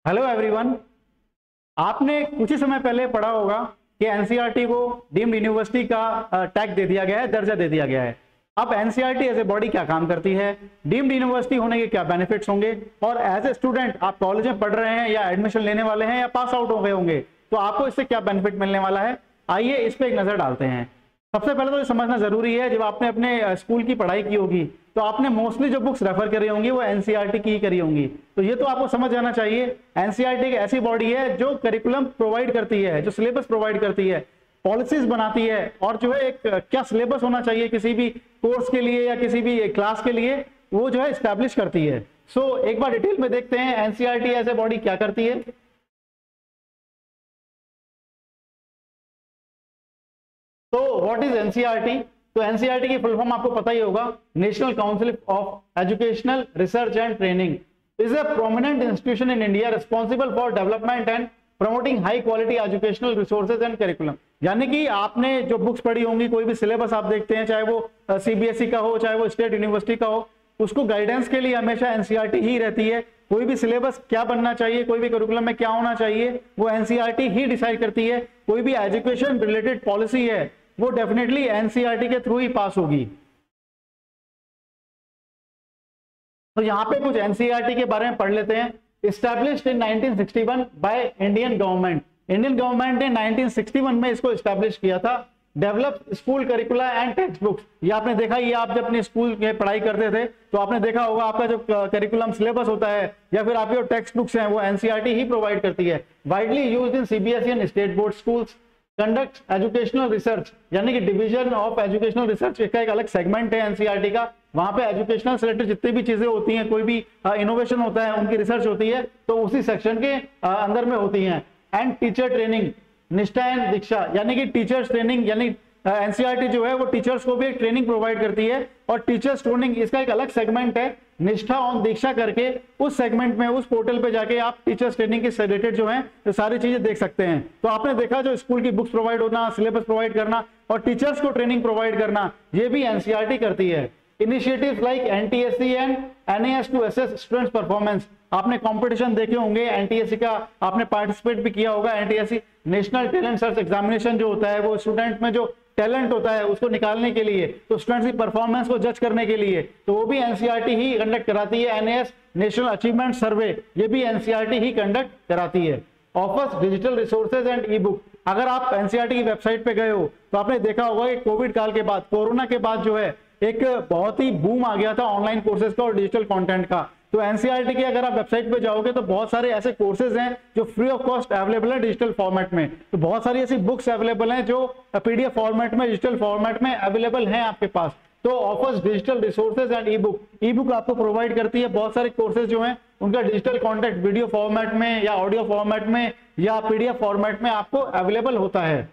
Hello everyone. आपने कुछ ही समय पहले पढ़ा होगा कि एनसीईआरटी को डीम्ड यूनिवर्सिटी का टैग दे दिया गया है, दर्जा दे दिया गया है। अब एनसीईआरटी एज ए बॉडी क्या काम करती है, डीम्ड यूनिवर्सिटी होने के क्या बेनिफिट्स होंगे, और एज ए स्टूडेंट आप कॉलेज में पढ़ रहे हैं या एडमिशन लेने वाले हैं या पास आउट हो गए होंगे तो आपको इससे क्या बेनिफिट मिलने वाला है, आइए इस पर एक नजर डालते हैं। सबसे पहले तो ये समझना जरूरी है, जब आपने अपने स्कूल की पढ़ाई की होगी तो आपने मोस्टली जो बुक्स रेफर करी होंगी वो एनसीईआरटी की ही करी होंगी। तो ये तो आपको समझ जाना चाहिए, एनसीईआरटी एक ऐसी बॉडी है जो करिकुलम प्रोवाइड करती है, जो सिलेबस प्रोवाइड करती है, पॉलिसीज बनाती है, और जो है एक क्या सिलेबस होना चाहिए किसी भी कोर्स के लिए या किसी भी क्लास के लिए, वो जो है स्टैब्लिश करती है। सो एक बार डिटेल में देखते हैं एनसीईआरटी एज ए बॉडी क्या करती है। तो व्हाट इज एनसीईआरटी? तो एनसीईआरटी की फुल फॉर्म आपको पता ही होगा, national council of educational research and training is a prominent institution in India responsible for development and promoting high quality educational resources and curriculum. यानी कि आपने जो बुक्स पढ़ी होंगी, कोई भी सिलेबस आप देखते हैं, चाहे वो सीबीएसई का हो चाहे वो स्टेट यूनिवर्सिटी का हो, उसको गाइडेंस के लिए हमेशा एनसीईआरटी ही रहती है। कोई भी सिलेबस क्या बनना चाहिए, कोई भी करिकुलम में क्या होना चाहिए, वो एनसीईआरटी ही डिसाइड करती है। कोई भी एजुकेशन रिलेटेड पॉलिसी है वो डेफिनेटली एनसीईआरटी के थ्रू ही पास होगी। तो यहां पे कुछ एनसीईआरटी के बारे में पढ़ लेते हैं। Established in 1961 by Indian government. Indian government ने 1961 में इसको एस्टैब्लिश किया था। Develop school करिकुला and text books. ये आपने देखा, ये आप जब अपने स्कूल में पढ़ाई करते थे तो आपने देखा होगा आपका जो करिकुलम सिलेबस होता है या फिर आपके जो टेक्स्ट बुक्स हैं वो एनसीईआरटी ही प्रोवाइड करती है। Widely used in CBSE and state board schools. Conduct educational research, यानी कि डिवीजन ऑफ एजुकेशनल रिसर्च का एक अलग सेगमेंट है एनसीईआरटी का। वहां पे एजुकेशनल से रिलेटेड जितनी भी चीजें होती हैं, कोई भी इनोवेशन होता है, उनकी रिसर्च होती है तो उसी सेक्शन के अंदर में होती हैं। एंड टीचर ट्रेनिंग, निष्ठा एंड दीक्षा, यानी कि टीचर्स ट्रेनिंग, यानी एनसीईआरटी जो है वो टीचर्स को भी एक ट्रेनिंग प्रोवाइड करती है। और टीचर्स ट्रेनिंग इसका एक अलग सेगमेंट है, निष्ठा और दीक्षा करके। उस सेगमेंट में, उस पोर्टल पे जाके आप टीचर्स ट्रेनिंग के रिलेटेड जो है तो सारी चीजें देख सकते हैं। तो आपने देखा, जो स्कूल की बुक्स प्रोवाइड होना, सिलेबस प्रोवाइड करना और टीचर्स को ट्रेनिंग प्रोवाइड करना, ये भी एनसीईआरटी करती है। Initiatives like NTSC and NAS to assess students performance. आपने कंपटीशन देखे होंगे, एनटीएससी का आपने पार्टिसिपेट भी किया होगा। NTSC national talent search examination जो होता है वो स्टूडेंट में जो टैलेंट होता है उसको निकालने के लिए, तो स्टूडेंट्स की परफॉर्मेंस को जज करने के लिए, तो वो भी एनसीईआरटी ही कंडक्ट कराती है। एनएएस नेशनल अचीवमेंट सर्वे, ये भी एनसीईआरटी ही कंडक्ट कराती है। Offers digital resources and E book. अगर आप एनसीईआरटी की वेबसाइट पे गए हो तो आपने देखा होगा कि कोविड काल के बाद, कोरोना के बाद जो है एक बहुत ही बूम आ गया था ऑनलाइन कोर्सेज का और डिजिटल कंटेंट का। तो एनसीईआरटी की अगर आप वेबसाइट पे जाओगे तो बहुत सारे ऐसे कोर्सेज हैं जो फ्री ऑफ कॉस्ट अवेलेबल है डिजिटल फॉर्मेट में। तो बहुत सारी ऐसी बुक्स अवेलेबल हैं जो पीडीएफ फॉर्मेट में, डिजिटल फॉर्मेट में अवेलेबल हैं आपके पास। तो offers digital resources and E book. E book आपको प्रोवाइड करती है बहुत सारे कोर्सेज जो हैं उनका डिजिटल कंटेंट वीडियो फॉर्मेट में या ऑडियो फॉर्मेट में या पीडीएफ फॉर्मेट में आपको अवेलेबल होता है।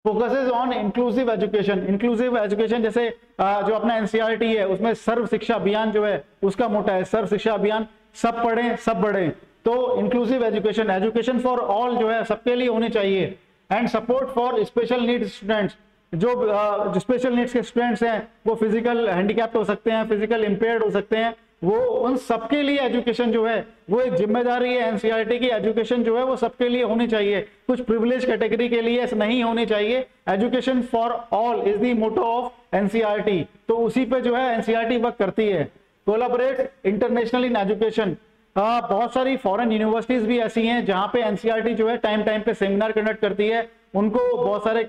Focuses on inclusive education. Inclusive education जैसे जो अपना एनसीईआरटी है उसमें सर्व शिक्षा अभियान जो है उसका मोटा है, सर्व शिक्षा अभियान, सब पढ़ें सब बढ़ें। तो inclusive education, education for all जो है सबके लिए होनी चाहिए। And support for special needs students. जो स्पेशल नीड्स के स्टूडेंट्स हैं वो फिजिकल हैंडीकैप्ड हो सकते हैं, फिजिकल इंपेयर्ड हो सकते हैं, वो उन सबके लिए एजुकेशन जो है वो एक जिम्मेदारी है एनसीईआरटी की। एजुकेशन जो है वो सबके लिए होनी चाहिए, कुछ प्रिविलेज कैटेगरी के लिए नहीं होनी चाहिए। Education for all is the motto of NCERT. तो उसी पे जो है एनसीईआरटी वर्क करती है। Collaborate international in education. बहुत सारी फॉरेन यूनिवर्सिटीज भी ऐसी हैं जहां पे एनसीईआरटी जो है टाइम टाइम पे सेमिनार कंडक्ट करती है, उनको बहुत सारे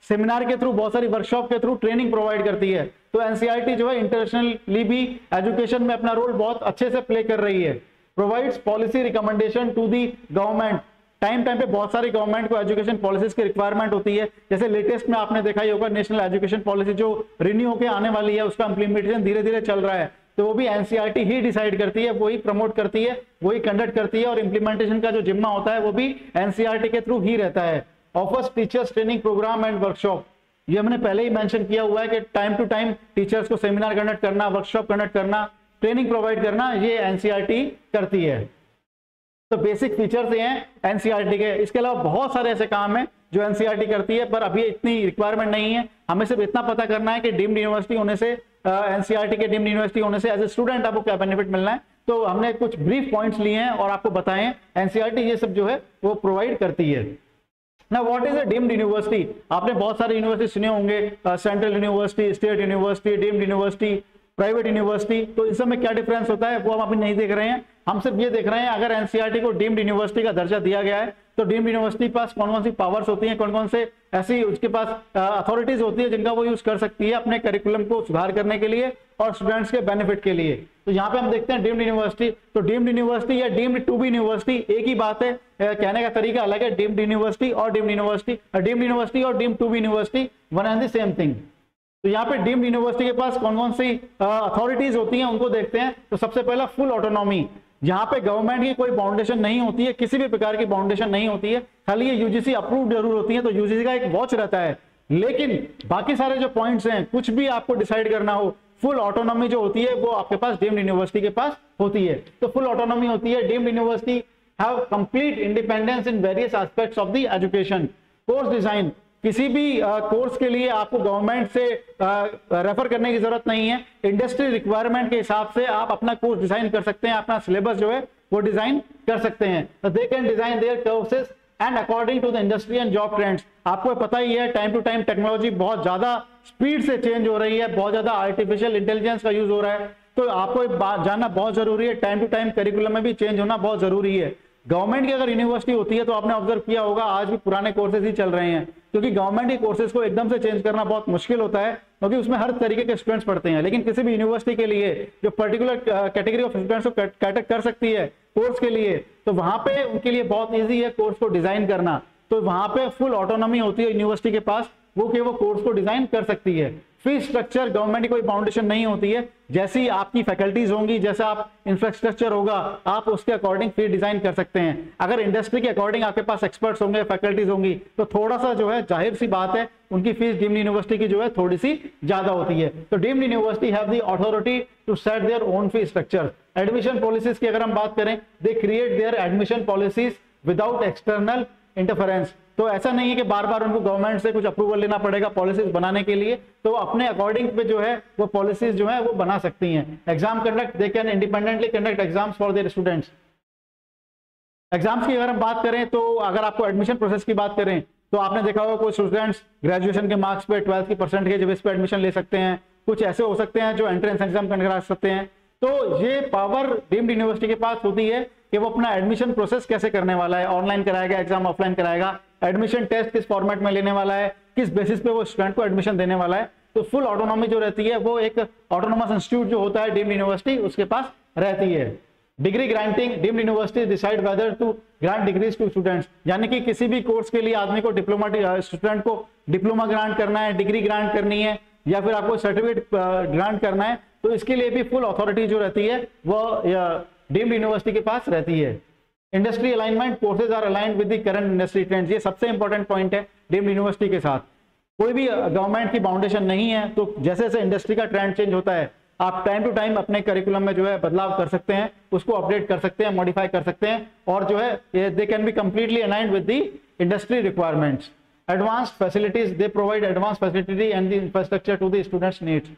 सेमिनार के थ्रू, बहुत सारी वर्कशॉप के थ्रू ट्रेनिंग प्रोवाइड करती है। तो एनसीईआरटी जो है इंटरनेशनली भी एजुकेशन में अपना रोल बहुत अच्छे से प्ले कर रही है। Provides policy recommendation to the government. Time time पे बहुत सारी गवर्नमेंट को एजुकेशन पॉलिसीज की रिक्वायरमेंट होती है। जैसे लेटेस्ट में आपने देखा ही होगा, नेशनल एजुकेशन पॉलिसी जो रिन्यू होकर आने वाली है उसका इंप्लीमेंटेशन धीरे धीरे चल रहा है, तो वो भी एनसीईआरटी ही डिसाइड करती है, वही प्रमोट करती है, वही कंडक्ट करती है, और इंप्लीमेंटेशन का जो जिम्मा होता है वो भी एनसीईआरटी के थ्रू ही रहता है। Offers teachers training program and workshop. ये हमने पहले ही मेंशन किया हुआ है कि टाइम टू टाइम टीचर्स को सेमिनार कंडक्ट करना, वर्कशॉप कंडक्ट करना, ट्रेनिंग प्रोवाइड करना, ये एनसीईआरटी करती है। तो बेसिक फीचर्स ये हैं एनसीईआरटी के। इसके अलावा बहुत सारे ऐसे काम हैं जो एनसीईआरटी करती है, पर अभी इतनी रिक्वायरमेंट नहीं है। हमें सिर्फ इतना पता करना है कि डीम्ड यूनिवर्सिटी होने से, एनसीईआरटी के डीम्ड यूनिवर्सिटी होने से एज ए स्टूडेंट आपको क्या बेनिफिट मिलना है, तो हमने कुछ ब्रीफ पॉइंट्स लिए हैं और आपको बताएं एनसीईआरटी ये सब जो है वो प्रोवाइड करती है। ना what is a deemed university, आपने बहुत सारे यूनिवर्सिटी सुने होंगे, central university, state university, deemed university, private university. तो इस सब में क्या डिफरेंस होता है वो हम अभी नहीं देख रहे हैं, हम सिर्फ ये देख रहे हैं अगर एनसीईआरटी को डीम्ड यूनिवर्सिटी का दर्जा दिया गया है तो डीम्ड यूनिवर्सिटी के पास कौन कौन सी पावर्स होती हैं, कौन कौन से ऐसी उसके पास अथॉरिटीज होती है जिनका वो यूज कर सकती है अपने करिकुलम को सुधार करने के लिए और स्टूडेंट्स के बेनिफिट के लिए। तो यहाँ पे हम देखते हैं डीम्ड यूनिवर्सिटी, तो डीम्ड यूनिवर्सिटी या डीम्ड टू बी यूनिवर्सिटी एक ही बात है, कहने का तरीका अलग है। डीम्ड यूनिवर्सिटी और डीम्ड यूनिवर्सिटी, डीम्ड यूनिवर्सिटी और deemed to be university one and the same thing. तो यहाँ पे डीम्ड यूनिवर्सिटी के पास कौन कौन सी अथॉरिटीज होती हैं उनको देखते हैं। तो सबसे पहला फुल ऑटोनॉमी, यहाँ पे गवर्नमेंट की कोई बाउंडेशन नहीं होती है, किसी भी प्रकार की बाउंडेशन नहीं होती है, खाली ये यूजीसी अप्रूव जरूर होती है, तो यूजीसी का एक वॉच रहता है। लेकिन बाकी सारे जो पॉइंट्स हैं, कुछ भी आपको डिसाइड करना हो, फुल ऑटोनॉमी जो होती है वो आपके पास डीम्ड यूनिवर्सिटी के पास होती है। तो फुल ऑटोनॉमी होती है, deemed university have complete independence in various aspects of the education. Course design, किसी भी कोर्स के लिए आपको गवर्नमेंट से रेफर करने की जरूरत नहीं है, इंडस्ट्री रिक्वायरमेंट के हिसाब से आप अपना कोर्स डिजाइन कर सकते हैं, अपना सिलेबस जो है वो डिजाइन कर सकते हैं। तो they can design their courses and according to the industry and job trends. आपको पता ही है टाइम टू टाइम टेक्नोलॉजी बहुत ज्यादा स्पीड से चेंज हो रही है, बहुत ज्यादा आर्टिफिशियल इंटेलिजेंस का यूज हो रहा है, तो आपको जानना बहुत जरूरी है, टाइम टू टाइम करिकुलम में भी चेंज होना बहुत जरूरी है। गवर्नमेंट की अगर यूनिवर्सिटी होती है तो आपने ऑब्जर्व किया होगा आज भी पुराने कोर्सेज ही चल रहे हैं, क्योंकि गवर्नमेंट के कोर्सेज को एकदम से चेंज करना बहुत मुश्किल होता है क्योंकि उसमें हर तरीके के स्टूडेंट्स पढ़ते हैं। लेकिन किसी भी यूनिवर्सिटी के लिए जो पर्टिकुलर कैटेगरी ऑफ स्टूडेंट्स को कैटर कर सकती है कोर्स के लिए, तो वहां पे उनके लिए बहुत ईजी है कोर्स को डिजाइन करना। तो वहां पे फुल ऑटोनॉमी होती है यूनिवर्सिटी के पास, वो कोर्स को डिजाइन कर सकती है। फीस स्ट्रक्चर, गवर्नमेंट की कोई बाउंडेशन नहीं होती है, जैसी आपकी फैकल्टीज होंगी, जैसा आप इंफ्रास्ट्रक्चर होगा, आप उसके अकॉर्डिंग फीस डिजाइन कर सकते हैं। अगर इंडस्ट्री के अकॉर्डिंग आपके पास एक्सपर्ट्स होंगे, फैकल्टीज होंगी, तो थोड़ा सा जो है जाहिर सी बात है उनकी फीस डीम्ड यूनिवर्सिटी की जो है थोड़ी सी ज्यादा होती है। तो deemed university have the authority to set their own fees structure. Admission policies की अगर हम बात करें, they create their admission policies without external interference. तो ऐसा नहीं है कि बार बार उनको गवर्नमेंट से कुछ अप्रूवल लेना पड़ेगा पॉलिसीज बनाने के लिए, तो अपने अकॉर्डिंग पे जो है वो पॉलिसीज जो है वो बना सकती हैं। Exam conduct, they can independently conduct exams for their students. Exams की अगर हम बात करें तो अगर आपको एडमिशन प्रोसेस की बात करें तो आपने देखा होगा कुछ स्टूडेंट्स ग्रेजुएशन के मार्क्स पे 12th की परसेंटेज बेस पे एडमिशन ले सकते हैं, कुछ ऐसे हो सकते हैं जो एंट्रेंस एग्जाम करा सकते हैं। तो ये पावर डीम्ड यूनिवर्सिटी के पास होती है कि वो अपना एडमिशन प्रोसेस कैसे करने वाला है, ऑनलाइन कराएगा एग्जाम, ऑफलाइन कराएगा, एडमिशन टेस्ट किस फॉर्मेट में लेने वाला है, किस बेसिस पे वो स्टूडेंट को एडमिशन देने वाला है। तो फुल ऑटोनॉमी जो रहती है वो एक ऑटोनोमस इंस्टीट्यूट जो होता है डीम्ड यूनिवर्सिटी उसके पास रहती है। Degree granting, deemed university decide whether to grant degrees to students, यानी कि किसी भी कोर्स के लिए आदमी को स्टूडेंट को डिप्लोमा ग्रांट करना है, डिग्री ग्रांट करनी है, या फिर आपको सर्टिफिकेट ग्रांट करना है, तो इसके लिए भी फुल अथॉरिटी जो रहती है वो डीम्ड यूनिवर्सिटी के पास रहती है। Industry alignment, courses are aligned with the current industry trends, ये सबसे इंपॉर्टेंट पॉइंट है डीम्ड यूनिवर्सिटी के साथ। कोई भी गवर्नमेंट की बाउंडेशन नहीं है, तो जैसे जैसे इंडस्ट्री का ट्रेंड चेंज होता है आप टाइम टू टाइम अपने करिकुलम में जो है बदलाव कर सकते हैं, उसको अपडेट कर सकते हैं, मॉडिफाई कर सकते हैं, और जो है they can be completely aligned with the industry requirements. Advanced facilities, they provide advance facility and the infrastructure to the students needs.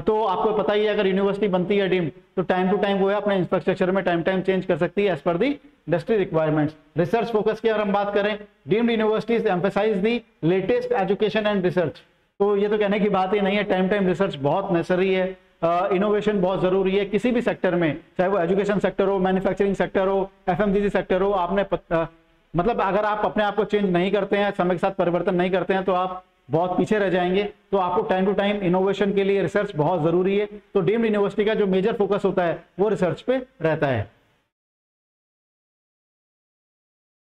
तो आपको पता ही है अगर यूनिवर्सिटी बनती है डीम्ड तो टाइम टू टाइम वो है अपने इंफ्रास्ट्रक्चर में टाइम चेंज कर सकती है as per the industry requirements. Research focus की अगर हम बात करें, deemed universities emphasize the latest education and research. तो ये तो कहने की बात ही नहीं है, टाइम रिसर्च बहुत नेसेसरी है, इनोवेशन बहुत जरूरी है किसी भी सेक्टर में, चाहे वो एजुकेशन सेक्टर हो, मैन्युफैक्चरिंग सेक्टर हो, एफएमजीजी सेक्टर हो। आपने मतलब अगर आप अपने आप को चेंज नहीं करते हैं, समय के साथ परिवर्तन नहीं करते हैं, तो आप बहुत पीछे रह जाएंगे। तो आपको टाइम टू टाइम इनोवेशन के लिए रिसर्च बहुत जरूरी है। तो डीम्ड यूनिवर्सिटी का जो मेजर फोकस होता है वो रिसर्च पे रहता है।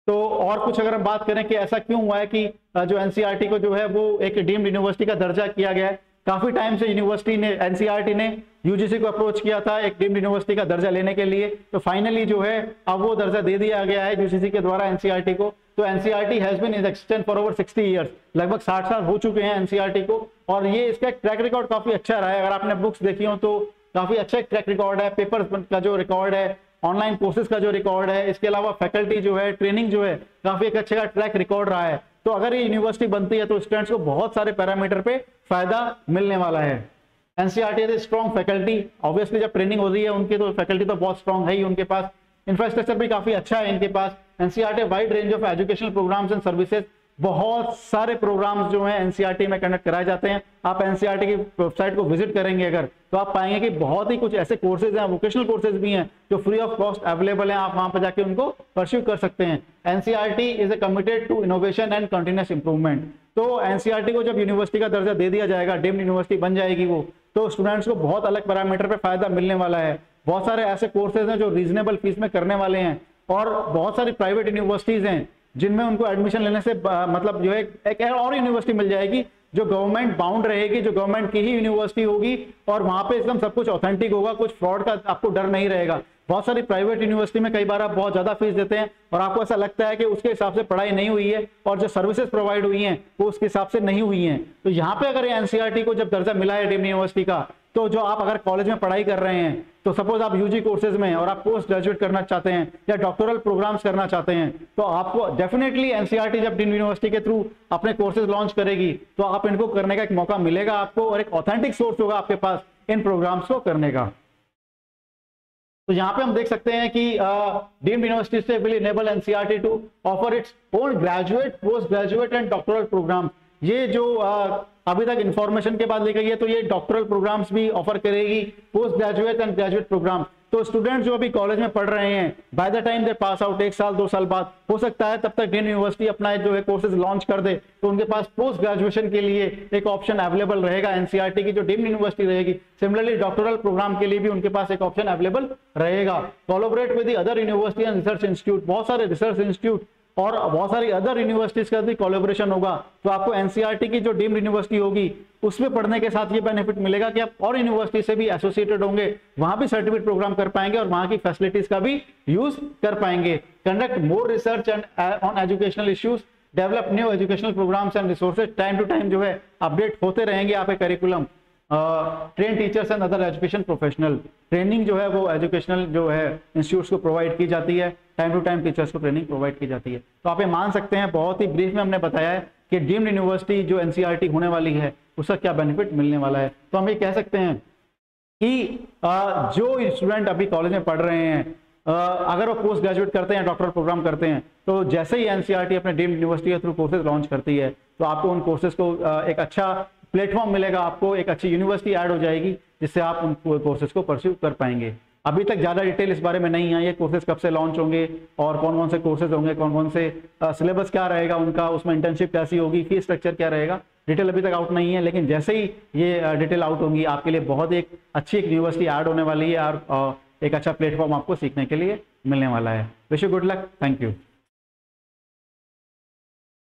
तो और कुछ अगर हम बात करें कि ऐसा क्यों हुआ है कि जो एनसीईआरटी को जो है वो एक डीम्ड यूनिवर्सिटी का दर्जा किया गया है। काफी टाइम से यूनिवर्सिटी ने, एनसीईआरटी ने यूजीसी को अप्रोच किया था एक डीम्ड यूनिवर्सिटी का दर्जा लेने के लिए, तो फाइनली जो है अब वो दर्जा दे दिया गया है यूजीसी के द्वारा एनसीईआरटी को। तो NCERT has been in existence for over 60 years, लगभग 60 साल हो चुके हैं एनसीईआरटी को, और ये इसका ट्रैक रिकॉर्ड काफी अच्छा रहा है। अगर आपने बुक्स देखी हो तो काफी अच्छा ट्रैक रिकॉर्ड है, पेपर्स का जो रिकॉर्ड है, ऑनलाइन कोर्सेज का जो रिकॉर्ड है, इसके अलावा फैकल्टी जो है, ट्रेनिंग जो है, काफी एक अच्छा ट्रैक रिकॉर्ड रहा है। तो अगर ये यूनिवर्सिटी बनती है तो स्टूडेंट्स को बहुत सारे पैरामीटर पे फायदा मिलने वाला है। एनसीईआरटी स्ट्रॉन्ग फैकल्टी, ऑब्वियसली जब ट्रेनिंग हो रही है उनकी तो फैकल्टी तो बहुत स्ट्रॉन्ग है ही उनके पास, इंफ्रास्ट्रक्चर भी काफी अच्छा है इनके पास। NCERT wide range of educational programs and services, बहुत सारे प्रोग्राम्स जो हैं एनसीईआरटी में कंडक्ट कराए जाते हैं। आप एनसीईआरटी की वेबसाइट को विजिट करेंगे अगर, तो आप पाएंगे कि बहुत ही कुछ ऐसे कोर्सेज हैं, वोकेशनल कोर्सेज भी हैं जो फ्री ऑफ कॉस्ट अवेलेबल हैं, आप वहां पर जाके उनको परस्यू कर सकते हैं। NCERT is a committed to innovation and continuous improvement. तो एनसीईआरटी को जब यूनिवर्सिटी का दर्जा दे दिया जाएगा, डीम्ड यूनिवर्सिटी बन जाएगी वो, तो स्टूडेंट्स को बहुत अलग पैरामीटर पे फायदा मिलने वाला है। बहुत सारे ऐसे कोर्सेज हैं जो रीजनेबल फीस में करने वाले हैं, और बहुत सारी प्राइवेट यूनिवर्सिटीज हैं जिनमें उनको एडमिशन लेने से मतलब जो है एक और यूनिवर्सिटी मिल जाएगी जो गवर्नमेंट बाउंड रहेगी, जो गवर्नमेंट की ही यूनिवर्सिटी होगी, और वहां पे एकदम सब कुछ ऑथेंटिक होगा, कुछ फ्रॉड का आपको डर नहीं रहेगा। बहुत सारी प्राइवेट यूनिवर्सिटी में कई बार आप बहुत ज्यादा फीस देते हैं और आपको ऐसा लगता है कि उसके हिसाब से पढ़ाई नहीं हुई है और जो सर्विसेज प्रोवाइड हुई हैं वो उसके हिसाब से नहीं हुई हैं। तो यहाँ पे अगर एनसीईआरटी को जब दर्जा मिला है डीम्ड यूनिवर्सिटी का, तो जो आप अगर कॉलेज में पढ़ाई कर रहे हैं, तो सपोज आप यूजी कोर्सेज में और आप पोस्ट ग्रेजुएट करना चाहते हैं या डॉक्टोरल प्रोग्राम्स करना चाहते हैं, तो आपको डेफिनेटली एनसीईआरटी जब डीम्ड यूनिवर्सिटी के थ्रू अपने कोर्सेज लॉन्च करेगी तो आप इनको करने का एक मौका मिलेगा आपको, और एक ऑथेंटिक सोर्स होगा आपके पास इन प्रोग्राम्स को करने का। तो यहाँ पे हम देख सकते हैं कि डीम्ड यूनिवर्सिटी से will enable NCERT to offer its own graduate, post graduate and doctoral program. ये जो अभी तक इंफॉर्मेशन के बाद लेकर, ये तो ये डॉक्टोरल प्रोग्राम्स भी ऑफर करेगी, post graduate and graduate program. तो स्टूडेंट जो अभी कॉलेज में पढ़ रहे हैं, by the time they pass out, 1 साल 2 साल बाद हो सकता है तब तक डीम्ड यूनिवर्सिटी अपना जो है कोर्सेज लॉन्च कर दे, तो उनके पास पोस्ट ग्रेजुएशन के लिए एक ऑप्शन अवेलेबल रहेगा एनसीईआरटी की जो डीम्ड यूनिवर्सिटी रहेगी। सिमिलरली डॉक्टोरल प्रोग्राम के लिए भी उनके पास एक ऑप्शन अवेलेबल रहेगा। Collaborate with the other university and research institute, बहुत सारे रिसर्च इंस्टीट्यूट और बहुत सारी अदर यूनिवर्सिटीज का भी कोलैबोरेशन होगा, तो आपको एनसीईआरटी की जो डीम्ड यूनिवर्सिटी होगी उसमें पढ़ने के साथ ये बेनिफिट मिलेगा कि आप और यूनिवर्सिटी से भी एसोसिएटेड होंगे, वहां भी सर्टिफिकेट प्रोग्राम कर पाएंगे और वहां की फैसिलिटीज का भी यूज कर पाएंगे। Conduct more research and on educational issues, develop new educational programs and resources, time to time जो है अपडेट होते रहेंगे आपके curriculum. Train teachers and other education professional, training जो है वो एजुकेशनल जो है इंस्टीट्यूट्स को प्रोवाइड की जाती है, टाइम टू टाइम टीचर्स को ट्रेनिंग प्रोवाइड की जाती है। तो आप ये मान सकते हैं, बहुत ही ब्रीफ में हमने बताया है कि डीम्ड यूनिवर्सिटी जो एनसीईआरटी होने वाली है उसका क्या बेनिफिट मिलने वाला है। तो हम ये कह सकते हैं कि जो स्टूडेंट अभी कॉलेज में पढ़ रहे हैं, अगर वो पोस्ट ग्रेजुएट करते हैं, डॉक्टरल प्रोग्राम करते हैं, तो जैसे ही एनसीईआरटी अपने डीम्ड यूनिवर्सिटी के थ्रू कोर्सेज लॉन्च करती है, तो आपको उन कोर्सेज को एक अच्छा प्लेटफॉर्म मिलेगा, आपको एक अच्छी यूनिवर्सिटी ऐड हो जाएगी जिससे आप उन कोर्सेज को परस्यू कर पाएंगे। अभी तक ज़्यादा डिटेल इस बारे में नहीं है, ये कोर्सेज कब से लॉन्च होंगे और कौन कौन से कोर्सेज होंगे, कौन कौन से सिलेबस क्या रहेगा उनका, उसमें इंटर्नशिप कैसी होगी, फीस स्ट्रक्चर क्या रहेगा, डिटेल अभी तक आउट नहीं है। लेकिन जैसे ही ये डिटेल आउट होंगी, आपके लिए बहुत एक अच्छी एक यूनिवर्सिटी ऐड होने वाली है और एक अच्छा प्लेटफॉर्म आपको सीखने के लिए मिलने वाला है। Wish you good luck, thank you.